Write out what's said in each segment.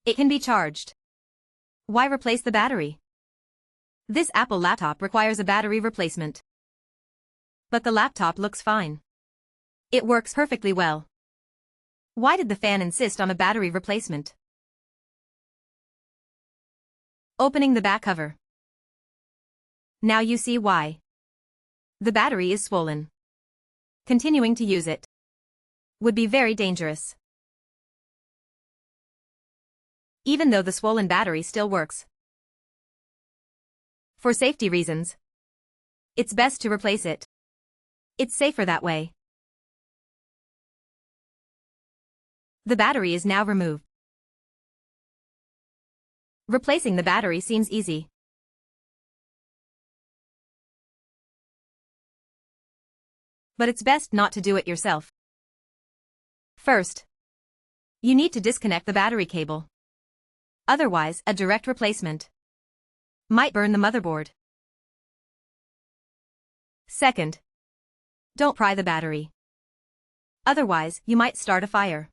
It can be charged. Why replace the battery? This Apple laptop requires a battery replacement. But the laptop looks fine. It works perfectly well. Why did the fan insist on a battery replacement? Opening the back cover. Now you see why. The battery is swollen. Continuing to use it would be very dangerous. Even though the swollen battery still works. For safety reasons, it's best to replace it. It's safer that way. The battery is now removed. Replacing the battery seems easy. But it's best not to do it yourself. First, you need to disconnect the battery cable. Otherwise, a direct replacement might burn the motherboard. Second, don't pry the battery. Otherwise, you might start a fire.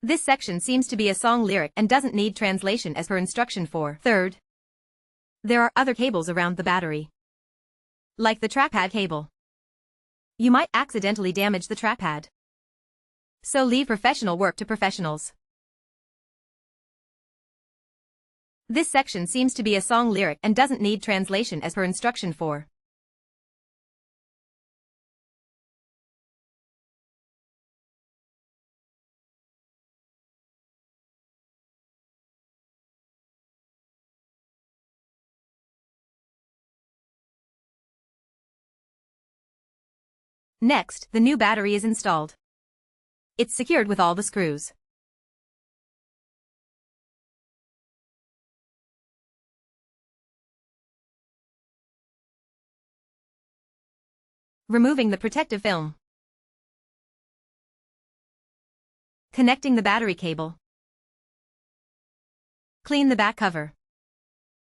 This section seems to be a song lyric and doesn't need translation as per instruction 4. Third, there are other cables around the battery, like the trackpad cable. You might accidentally damage the trackpad. So leave professional work to professionals. This section seems to be a song lyric and doesn't need translation as per instruction 4. Next, the new battery is installed. It's secured with all the screws. Removing the protective film. Connecting the battery cable. Clean the back cover.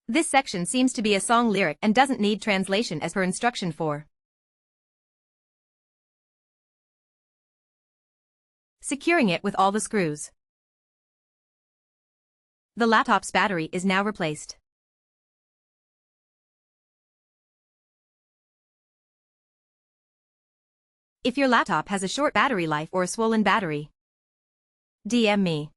This section seems to be a song lyric and doesn't need translation as per instruction 4. Securing it with all the screws. The laptop's battery is now replaced. If your laptop has a short battery life or a swollen battery, DM me.